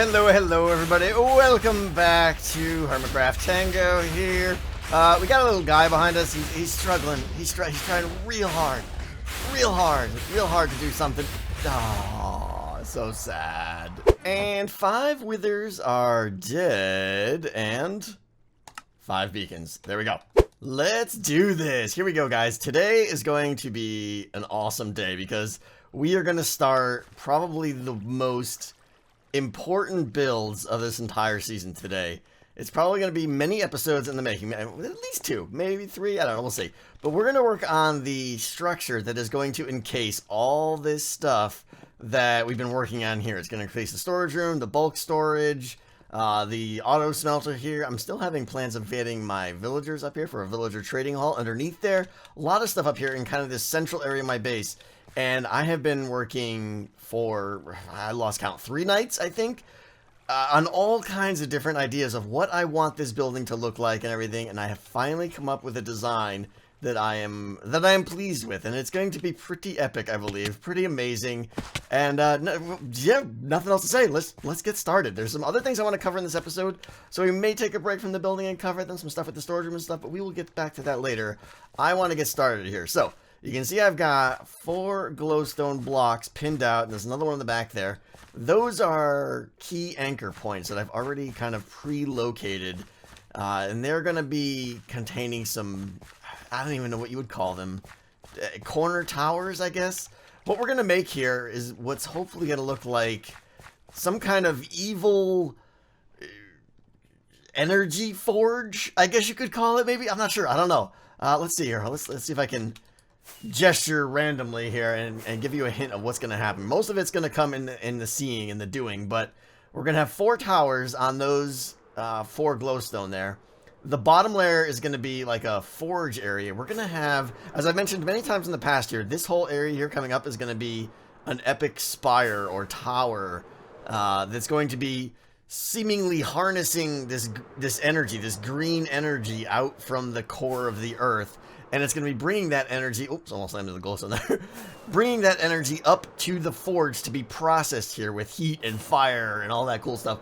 Hello everybody. Welcome back to Hermitcraft. Tango here. We got a little guy behind us. He's struggling. He's trying real hard to do something. Oh, so sad. And 5 withers are dead, and 5 beacons. There we go. Let's do this. Here we go, guys. Today is going to be an awesome day because we are going to start probably the most important builds of this entire season today. It's probably going to be many episodes in the making, at least 2, maybe 3, I don't know, we'll see. But we're going to work on the structure that is going to encase all this stuff that we've been working on here. It's going to encase the storage room, the bulk storage, the auto smelter here. I'm still having plans of getting my villagers up here for a villager trading hall underneath there. A lot of stuff up here in kind of this central area of my base. And I have been working for, I lost count, 3 nights, I think, on all kinds of different ideas of what I want this building to look like and everything. And I have finally come up with a design that I am pleased with, and it's going to be pretty epic, I believe, pretty amazing. And yeah, nothing else to say. Let's get started. There's some other things I want to cover in this episode, so we may take a break from the building and cover them, some stuff with the storage room and stuff, but we will get back to that later. I want to get started here. So you can see I've got 4 glowstone blocks pinned out, and there's another one in the back there. Those are key anchor points that I've already kind of pre-located, and they're going to be containing some, I don't even know what you would call them, corner towers, I guess. What we're going to make here is what's hopefully going to look like some kind of evil energy forge, I guess you could call it, maybe? I'm not sure. I don't know. Let's see here. Let's see if I can gesture randomly here and give you a hint of what's going to happen. Most of it's going to come in the seeing and the doing, but we're going to have 4 towers on those 4 glowstone there. The bottom layer is going to be like a forge area. We're going to have, as I've mentioned many times in the past here, this whole area here coming up is going to be an epic spire or tower that's going to be seemingly harnessing this energy, this green energy out from the core of the earth. And it's going to be bringing that energy, oops, almost landed the glowstone there, bringing that energy up to the forge to be processed here with heat and fire and all that cool stuff.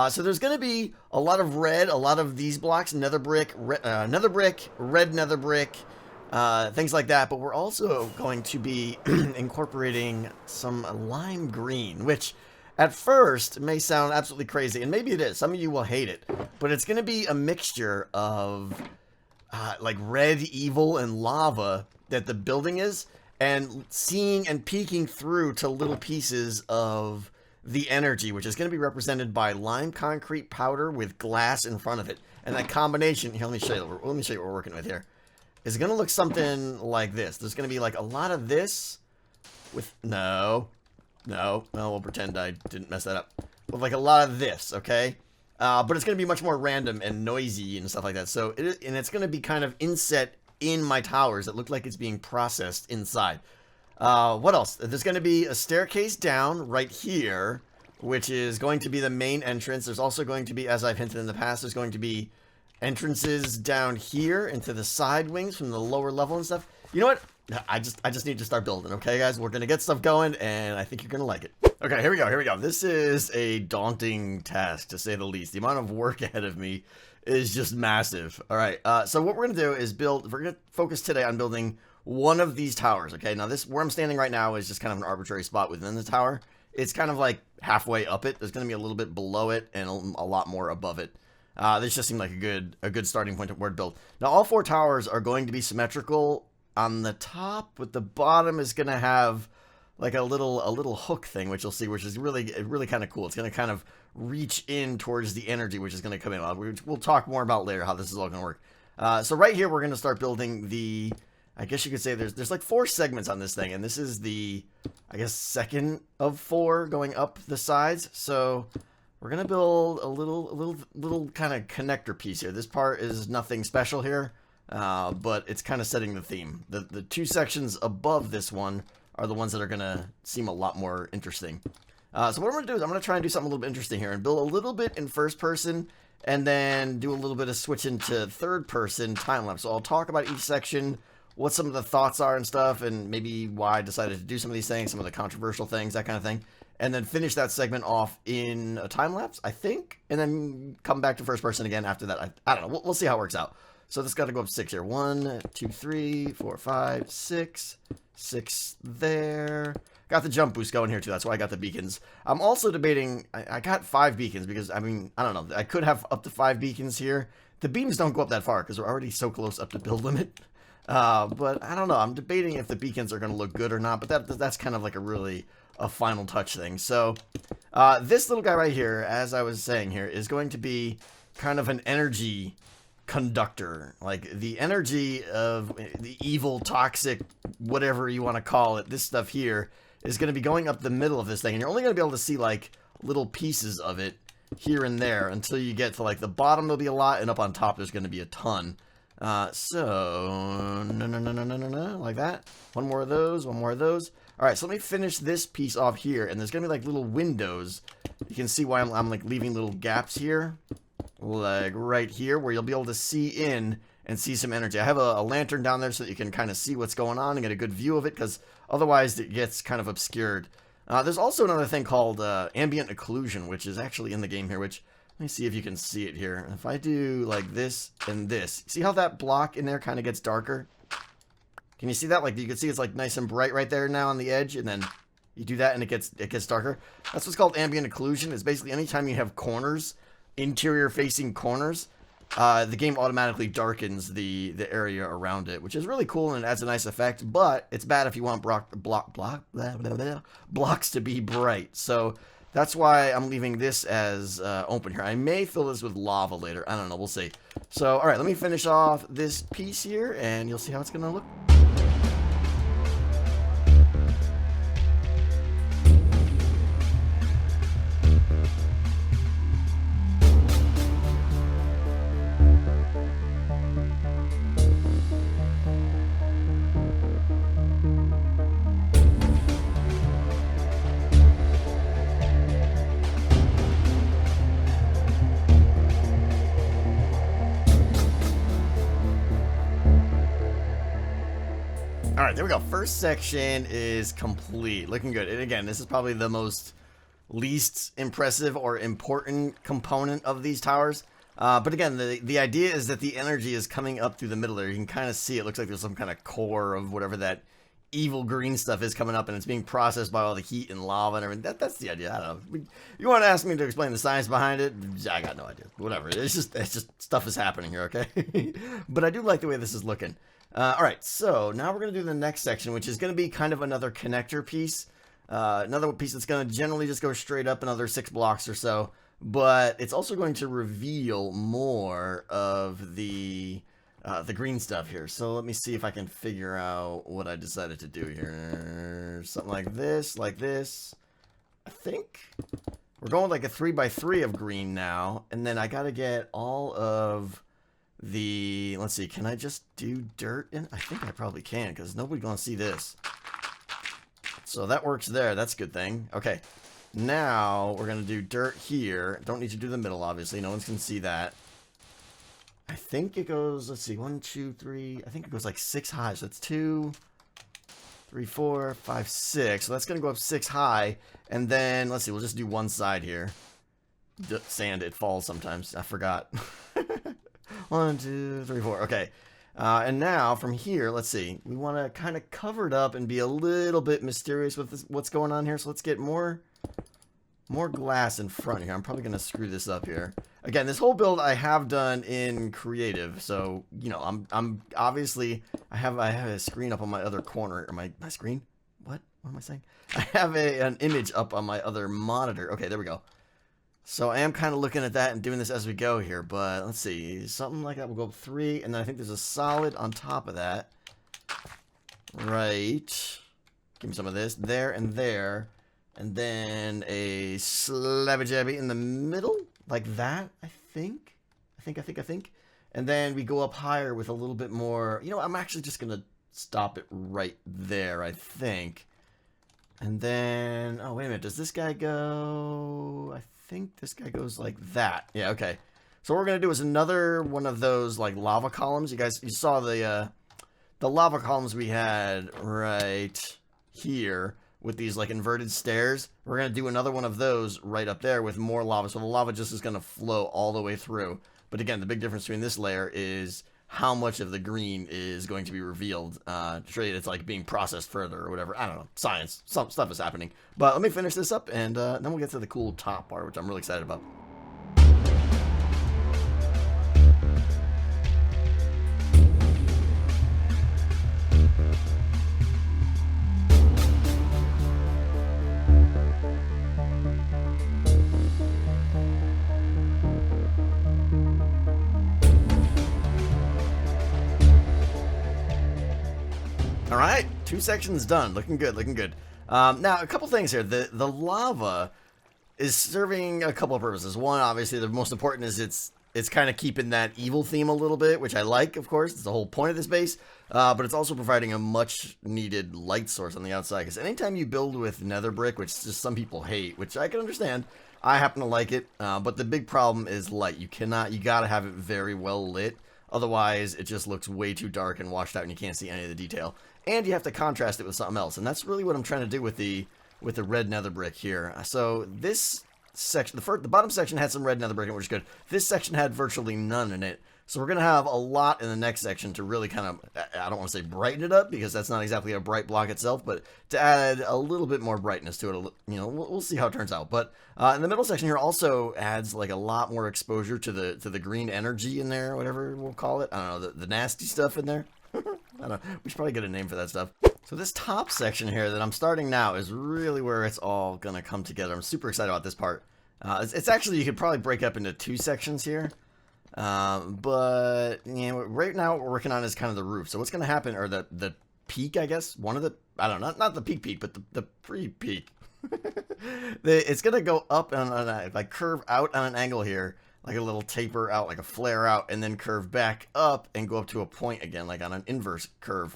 So there's going to be a lot of red, a lot of these blocks, nether brick, nether brick, red nether brick, things like that. But we're also going to be incorporating some lime green, which at first may sound absolutely crazy. And maybe it is. Some of you will hate it. But it's going to be a mixture of like red evil and lava that the building is, and seeing and peeking through to little pieces of the energy, which is going to be represented by lime concrete powder with glass in front of it. And that combination, here, let me show you what we're working with here. Is going to look something like this. There's going to be like a lot of this with, no, we'll pretend I didn't mess that up. With like a lot of this, okay? But it's going to be much more random and noisy and stuff like that. So, it's going to be kind of inset in my towers that look like it's being processed inside. What else? There's going to be a staircase down right here, which is going to be the main entrance. There's also going to be, as I've hinted in the past, there's going to be entrances down here into the side wings from the lower level and stuff. You know what? I just need to start building, okay, guys? We're going to get stuff going, and I think you're going to like it. Okay, here we go. This is a daunting task, to say the least. The amount of work ahead of me is just massive. All right, so what we're going to do is we're going to focus today on building one of these towers, okay? Now, where I'm standing right now is just kind of an arbitrary spot within the tower. It's kind of like halfway up it. There's going to be a little bit below it and a lot more above it. This just seemed like a good starting point where to build. Now, all 4 towers are going to be symmetrical on the top, but the bottom is going to have like a little hook thing, which you'll see, which is really kind of cool. It's going to kind of reach in towards the energy, which is going to come in. We'll talk more about later how this is all going to work. So right here, we're going to start building the, I guess you could say there's like 4 segments on this thing, and this is the, I guess, second of 4 going up the sides. So we're going to build a little kind of connector piece here. This part is nothing special here, but it's kind of setting the theme. The 2 sections above this one are the ones that are going to seem a lot more interesting. So what I'm going to do is I'm going to try and do something a little bit interesting here and build a little bit in first person and then do a little bit of switch into third person time lapse. So I'll talk about each section, what some of the thoughts are and stuff, and maybe why I decided to do some of these things, some of the controversial things, that kind of thing. and then finish that segment off in a time lapse, I think, and then come back to first person again after that. I don't know. We'll see how it works out. So this got to go up 6 here. 1, 2, 3, 4, 5, 6. 6 there. Got the jump boost going here too. That's why I got the beacons. I'm also debating. I got 5 beacons because, I mean, I don't know. I could have up to 5 beacons here. The beams don't go up that far because we're already so close up to build limit. But I don't know. I'm debating if the beacons are going to look good or not. But that's kind of like a final touch thing. So this little guy right here, as I was saying here, is going to be kind of an energy conductor. Like the energy of the evil, toxic, whatever you want to call it. This stuff here is going to be going up the middle of this thing. And you're only going to be able to see like little pieces of it here and there until you get to like the bottom. There'll be a lot, and up on top there's going to be a ton. So no, like that. One more of those. All right, so let me finish this piece off here, and there's gonna be like little windows. You can see why I'm like leaving little gaps here, like right here, where you'll be able to see in and see some energy. I have a lantern down there so that you can kind of see what's going on and get a good view of it, because otherwise it gets kind of obscured. There's also another thing called Ambient Occlusion, which is actually in the game here, which, let me see if you can see it here. If I do like this and this, see how that block in there kind of gets darker? Can you see that? Like, you can see it's like nice and bright right there now on the edge, and then you do that and it gets darker. That's what's called ambient occlusion. It's basically anytime you have corners, interior facing corners, the game automatically darkens the area around it, which is really cool and it adds a nice effect, but it's bad if you want blocks to be bright. So that's why I'm leaving this as open here. I may fill this with lava later. I don't know. We'll see. So, all right, let me finish off this piece here, and you'll see how it's going to look. Alright, there we go. First section is complete. Looking good. And again, this is probably the most least impressive or important component of these towers. But again, the idea is that the energy is coming up through the middle there. You can kind of see it looks like there's some kind of core of whatever that evil green stuff is coming up, and it's being processed by all the heat and lava and everything. That's the idea. I don't know. You want to ask me to explain the science behind it? I got no idea. Whatever. It's just stuff is happening here, okay? But I do like the way this is looking. Alright, so now we're going to do the next section, which is going to be kind of another connector piece. Another piece that's going to generally just go straight up another 6 blocks or so. But it's also going to reveal more of the green stuff here. So let me see if I can figure out what I decided to do here. Something like this, I think. We're going like a 3x3 of green now. And then I got to get all of the, let's see, can I just do dirt in? I think I probably can, because nobody's going to see this. So that works there. That's a good thing. Okay. Now we're going to do dirt here. Don't need to do the middle, obviously. No one's going to see that. I think it goes, let's see, 1, 2, 3. I think it goes like 6 high. So that's 2, 3, 4, 5, 6. So that's going to go up 6 high. And then, let's see, we'll just do one side here. Sand, it falls sometimes. I forgot. 1, 2, 3, 4. Okay. And now from here, let's see. We want to kind of cover it up and be a little bit mysterious with this, what's going on here. So let's get more glass in front here. I'm probably going to screw this up here. Again, this whole build I have done in creative. So, you know, I'm obviously, I have a screen up on my other corner. Or my screen? What am I saying? I have an image up on my other monitor. Okay, there we go. So I am kind of looking at that and doing this as we go here, but let's see, something like that will go up 3, and then I think there's a solid on top of that. Right. Give me some of this. There and there. And then a slabby jabby in the middle, like that, I think. I think. And then we go up higher with a little bit more. You know, I'm actually just going to stop it right there, I think. And then, oh, wait a minute, does this guy go? I think this guy goes like that. Yeah, okay. So what we're going to do is another one of those like lava columns. You saw the lava columns we had right here with these like inverted stairs. We're going to do another one of those right up there with more lava. So the lava just is going to flow all the way through. But again, the big difference between this layer is how much of the green is going to be revealed. To show you it's like being processed further or whatever. I don't know. Science. Some stuff is happening. But let me finish this up and then we'll get to the cool top part, which I'm really excited about. All right, 2 sections done. Looking good, looking good. Now, a couple things here. The lava is serving a couple of purposes. One, obviously, the most important is it's kind of keeping that evil theme a little bit, which I like, of course. It's the whole point of this base. But it's also providing a much-needed light source on the outside. Because anytime you build with nether brick, which just some people hate, which I can understand, I happen to like it. But the big problem is light. You gotta have it very well lit. Otherwise, it just looks way too dark and washed out, and you can't see any of the detail. And you have to contrast it with something else, and that's really what I'm trying to do with the red nether brick here. So this section, the bottom section had some red nether brick, which is good. This section had virtually none in it. So we're gonna have a lot in the next section to really kind of, I don't want to say brighten it up, because that's not exactly a bright block itself, but to add a little bit more brightness to it. You know, we'll see how it turns out. But in the middle section here also adds like a lot more exposure to the green energy in there, whatever we'll call it. I don't know, the nasty stuff in there. I don't know. We should probably get a name for that stuff. So this top section here that I'm starting now is really where it's all gonna come together. I'm super excited about this part. It's actually, you could probably break up into 2 sections here. But you know, right now what we're working on is kind of the roof. So what's going to happen, or the peak, I guess, one of the, I don't know, not the peak, but the pre-peak. It's going to go up and like curve out on an angle here, like a little taper out, like a flare out, and then curve back up and go up to a point again, like on an inverse curve.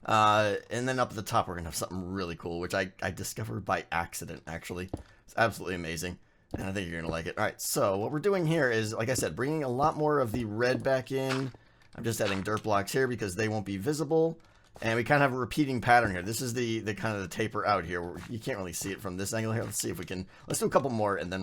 And then up at the top, we're going to have something really cool, which I discovered by accident, actually. It's absolutely amazing. And I think you're going to like it. All right, so what we're doing here is, like I said, bringing a lot more of the red back in. I'm just adding dirt blocks here because they won't be visible. And we kind of have a repeating pattern here. This is the kind of the taper out here. Where you can't really see it from this angle here. Let's see if we can. Let's do a couple more, and then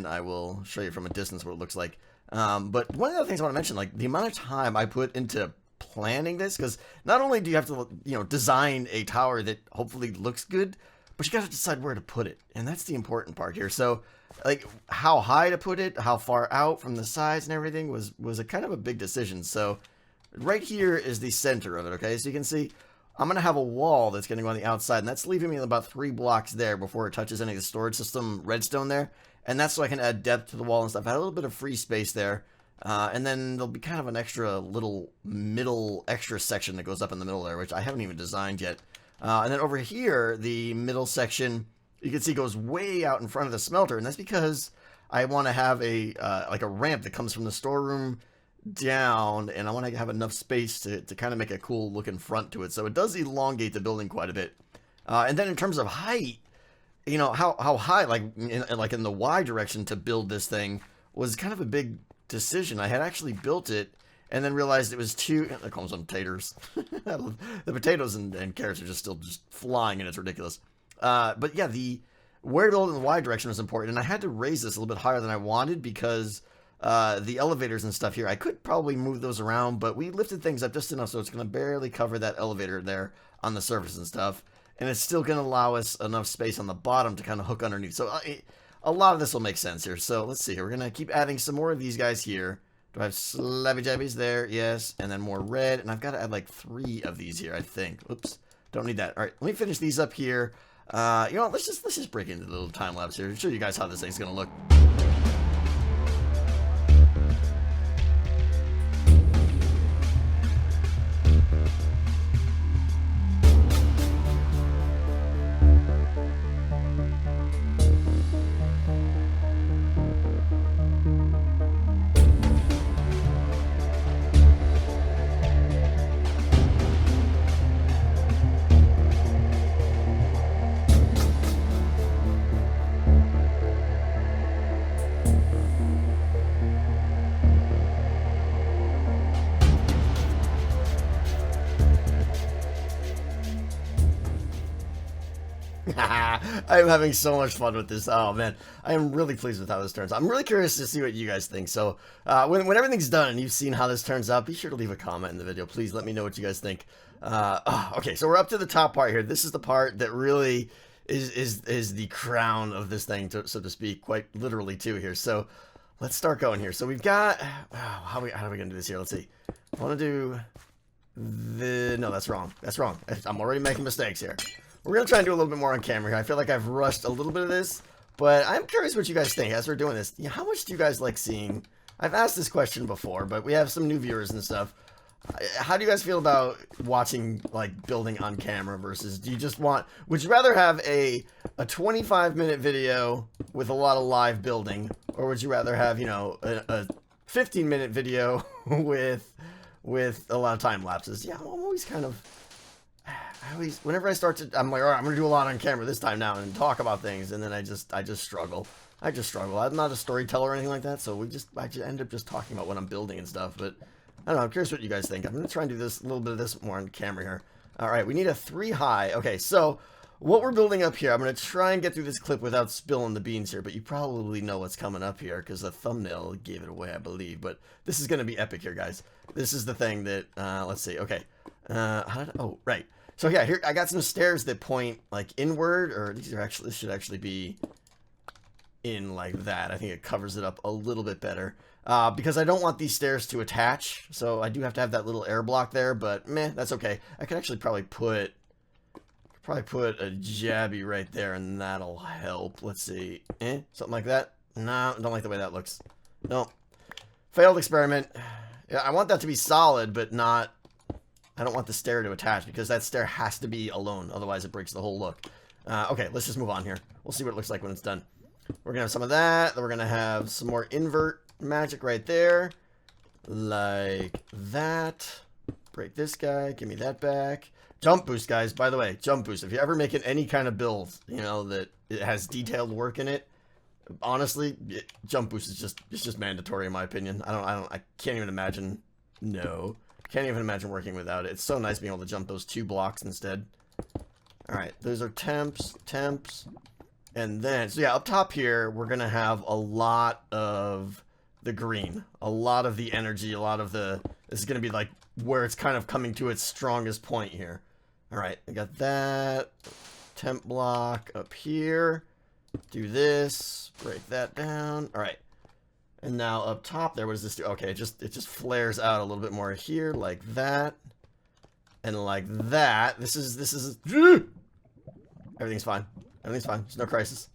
I will show you from a distance what it looks like. But one of the other things I want to mention, like the amount of time I put into planning this, because not only do you have to, you know, design a tower that hopefully looks good, but you got to decide where to put it, and that's the important part here. So, like, how high to put it, how far out from the sides and everything was a kind of a big decision. So, right here is the center of it, okay? So you can see I'm going to have a wall that's going to go on the outside, and that's leaving me about 3 blocks there before it touches any of the storage system redstone there. And that's so I can add depth to the wall and stuff. I had a little bit of free space there. And then there'll be kind of an extra little middle extra section that goes up in the middle there, which I haven't even designed yet. And then over here, the middle section, you can see goes way out in front of the smelter. And that's because I want to have a like a ramp that comes from the storeroom down, and I want to have enough space to kind of make a cool looking front to it. So it does elongate the building quite a bit. And then in terms of height, you know, how high, like in the Y direction to build this thing was kind of a big decision. I had actually built it and then realized it was too, I call them taters. The potatoes and carrots are just flying, and it's ridiculous. But yeah, where to build in the Y direction was important, and I had to raise this a little bit higher than I wanted because the elevators and stuff here, I could probably move those around, but we lifted things up just enough so it's going to barely cover that elevator there on the surface and stuff, and it's still going to allow us enough space on the bottom to kind of hook underneath. So a lot of this will make sense here. So let's see here. We're going to keep adding some more of these guys here. Do I have slabby jabbies there? Yes. And then more red. And I've got to add like 3 of these here, I think. Oops. Don't need that. All right. Let me finish these up here. You know what? Let's just break into the little time lapse here. Show you guys how this thing's going to look. I'm having so much fun with this. Oh man, I am really pleased with how this turns out. I'm really curious to see what you guys think. So when everything's done and you've seen how this turns out, be sure to leave a comment in the video. Please let me know what you guys think. Okay, so we're up to the top part here. This is the part that really is the crown of this thing, so to speak, quite literally too here. So let's start going here. So we've got how are we gonna do this here? Let's see. I want to do no, that's wrong. That's wrong. I'm already making mistakes here. We're gonna try and do a little bit more on camera here. I feel like I've rushed a little bit of this, but I'm curious what you guys think as we're doing this. How much do you guys like seeing? I've asked this question before, but we have some new viewers and stuff. How do you guys feel about watching, like, building on camera versus do you just would you rather have a 25-minute video with a lot of live building, or would you rather have, you know, a 15-minute video with a lot of time lapses? Yeah, I'm always kind of, whenever I start to, I'm like, all right, I'm gonna do a lot on camera this time now and talk about things, and then I just struggle. I just struggle. I'm not a storyteller or anything like that, so I just end up just talking about what I'm building and stuff. But I don't know. I'm curious what you guys think. I'm gonna try and do this a little bit of this more on camera here. All right, we need a 3 high. Okay, so what we're building up here, I'm gonna try and get through this clip without spilling the beans here, but you probably know what's coming up here because the thumbnail gave it away, I believe. But this is gonna be epic here, guys. This is the thing that let's see. Okay, oh right. So yeah, here I got some stairs that point like inward, or these are actually, this should actually be in like that. I think it covers it up a little bit better because I don't want these stairs to attach, so I do have to have that little air block there, but meh, that's okay. I could actually probably put a jabby right there, and that'll help. Let's see, something like that. No, don't like the way that looks. No, failed experiment. Yeah, I want that to be solid, but not, I don't want the stair to attach because that stair has to be alone, otherwise it breaks the whole look. Okay, let's just move on here. We'll see what it looks like when it's done. We're gonna have some of that, then we're gonna have some more invert magic right there, like that. Break this guy, give me that back. Jump boost, guys, by the way, jump boost. If you're ever making any kind of build, you know, that it has detailed work in it, honestly, jump boost is just mandatory in my opinion. I can't even imagine, can't even imagine working without it. It's so nice being able to jump those 2 blocks instead. Alright, those are temps. And then, so yeah, up top here, we're going to have a lot of the green. A lot of the energy, a lot of the, this is going to be like where it's kind of coming to its strongest point here. Alright, I got that. Temp block up here. Do this. Break that down. Alright. And now up top there, what does this do? Okay, it just flares out a little bit more here, like that. And like that. This is everything's fine. Everything's fine. There's no crisis.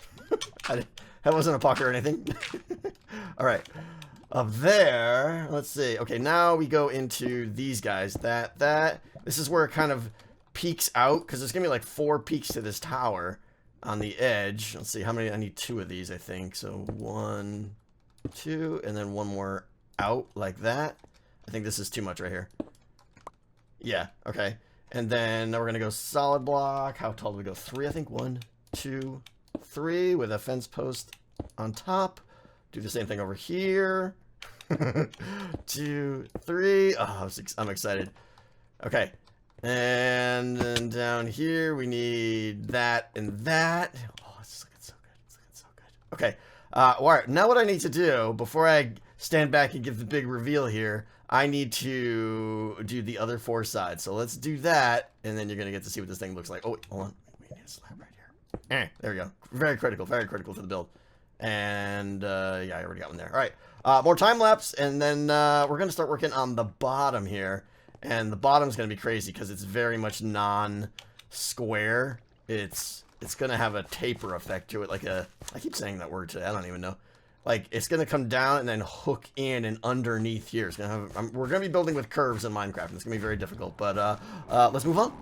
That wasn't a puck or anything. Alright. Up there, let's see. Okay, now we go into these guys. This is where it kind of peaks out, because there's going to be like 4 peaks to this tower on the edge. Let's see, how many? I need 2 of these, I think. So 1, 2, and then 1 more out like that. I think this is too much right here. Yeah, okay. And then now we're going to go solid block. How tall do we go? 3, I think. 1, 2, 3 with a fence post on top. Do the same thing over here. 2, 3. Oh, I'm excited. Okay. And then down here we need that and that. Oh, it's looking so good. It's looking so good. Okay. All right. Now what I need to do before I stand back and give the big reveal here, I need to do the other 4 sides. So let's do that, and then you're gonna get to see what this thing looks like. Oh, wait, hold on. We need a slab right here. There we go. Very critical to the build. And yeah, I already got one there. All right. More time lapse, and then we're gonna start working on the bottom here. And the bottom's gonna be crazy because it's very much non-square. It's gonna have a taper effect to it, like a, I keep saying that word today, I don't even know. Like, it's gonna come down and then hook in and underneath here. It's gonna have, we're gonna be building with curves in Minecraft, and it's gonna be very difficult. But let's move on.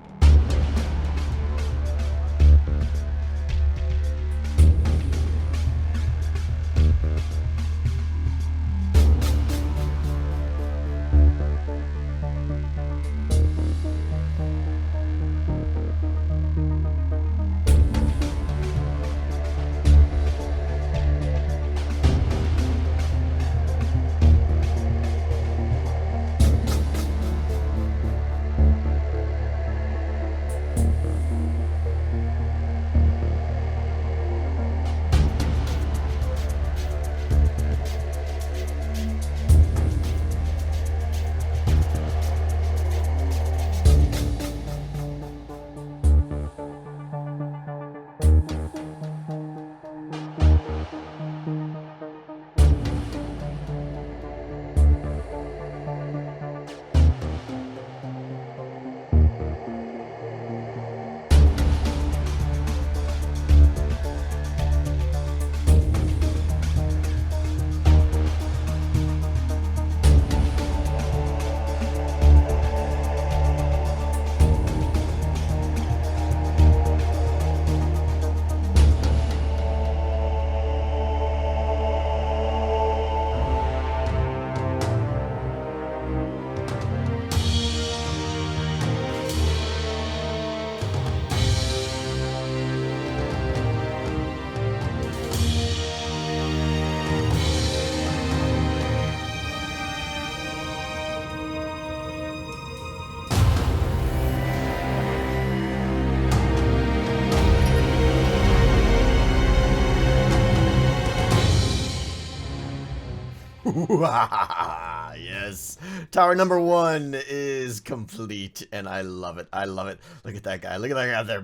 Yes. Tower number 1 is complete, and I love it. I love it. Look at that guy. Look at that guy out there.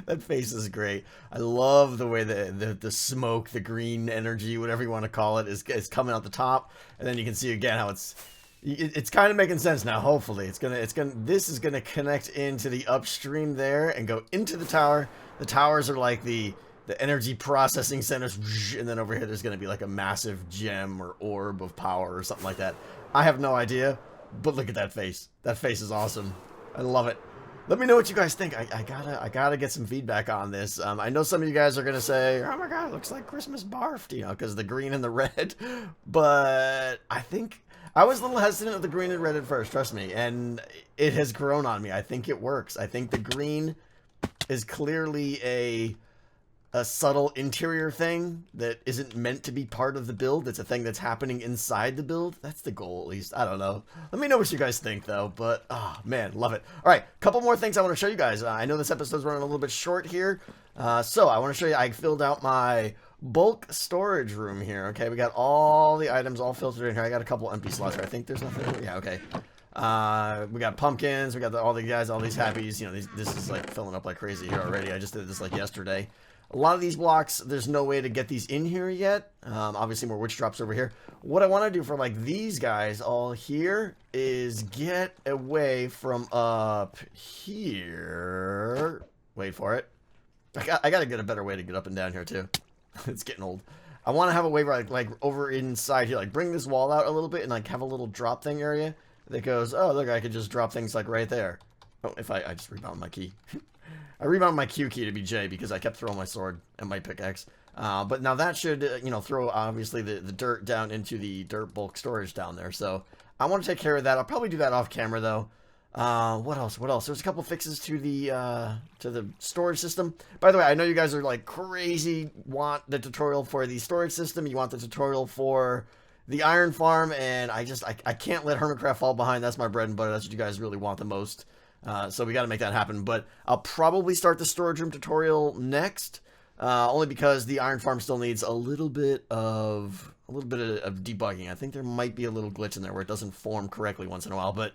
That face is great. I love the way the smoke, the green energy, whatever you want to call it, is coming out the top, and then you can see again how it's kind of making sense now. Hopefully, this is gonna connect into the upstream there and go into the tower. The towers are like the energy processing centers, and then over here there's going to be like a massive gem or orb of power or something like that. I have no idea, but look at that face. That face is awesome. I love it. Let me know what you guys think. I gotta get some feedback on this. I know some of you guys are going to say, oh my god, it looks like Christmas barfed, you know, because of the green and the red. But I think I was a little hesitant with the green and red at first, trust me, and it has grown on me. I think it works. I think the green is clearly a subtle interior thing that isn't meant to be part of the build. It's a thing that's happening inside the build. That's the goal, at least. I don't know. Let me know what you guys think, though. But, oh, man, love it. All right, couple more things I want to show you guys. I know this episode's running a little bit short here. So I want to show you, I filled out my bulk storage room here. Okay, we got all the items all filtered in here. I got a couple empty slots here. I think there's nothing. Yeah, okay. We got pumpkins. We got all the guys, all these happies. You know, this is like filling up like crazy here already. I just did this like yesterday. A lot of these blocks, there's no way to get these in here yet. Obviously, more witch drops over here. What I want to do for, like, these guys all here is get away from up here. Wait for it. I got to get a better way to get up and down here, too. It's getting old. I want to have a way where, like, over inside here, like, bring this wall out a little bit and, like, have a little drop thing area that goes, oh, look, I could just drop things, like, right there. Oh, if I just rebound my key. I rebound my Q key to be J because I kept throwing my sword and my pickaxe. But now that should, you know, throw, obviously, the dirt down into the dirt bulk storage down there. So I want to take care of that. I'll probably do that off camera, though. What else? What else? There's a couple fixes to the storage system. By the way, I know you guys are, like, crazy, want the tutorial for the storage system. You want the tutorial for the iron farm, and I can't let Hermitcraft fall behind. That's my bread and butter. That's what you guys really want the most. So we got to make that happen, but I'll probably start the storage room tutorial next, only because the iron farm still needs a little bit of debugging. I think there might be a little glitch in there where it doesn't form correctly once in a while, but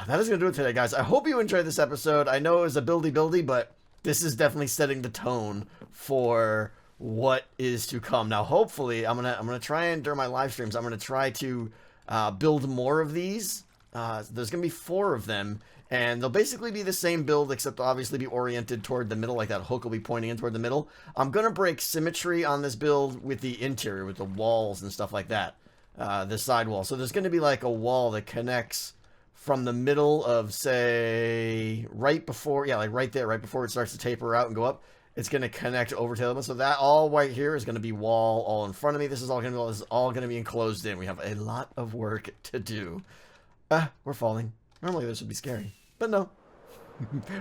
that is going to do it today, guys. I hope you enjoyed this episode. I know it was a buildy, but this is definitely setting the tone for what is to come. Now, hopefully, I'm gonna try and, during my live streams, I'm gonna try to build more of these. There's gonna be 4 of them. And they'll basically be the same build, except they'll obviously be oriented toward the middle, like that hook will be pointing in toward the middle. I'm going to break symmetry on this build with the interior, with the walls and stuff like that. The side wall. So there's going to be like a wall that connects from the middle of, say, right before, yeah, like right there, right before it starts to taper out and go up. It's going to connect over to the other. So that all right here is going to be wall all in front of me. This is all going to be enclosed in. We have a lot of work to do. We're falling. Normally this would be scary, but no.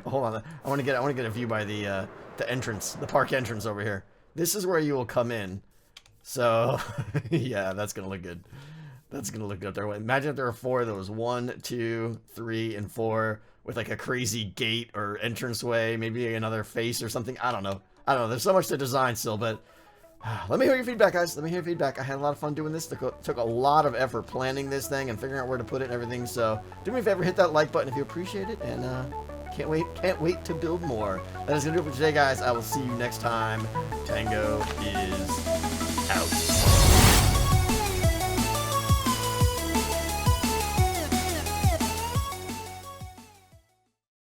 Hold on, I want to get a view by the entrance, the park entrance over here. This is where you will come in. So, yeah, that's gonna look good. That's gonna look good there. Imagine if there were 4 of those, 1, 2, 3, and 4, with like a crazy gate or entranceway, maybe another face or something. I don't know. There's so much to design still, but. Let me hear your feedback, guys. Let me hear your feedback. I had a lot of fun doing this. Took a lot of effort planning this thing and figuring out where to put it and everything. So do me a favor, hit that like button if you appreciate it. And can't wait to build more. That is going to do it for today, guys. I will see you next time. Tango is out.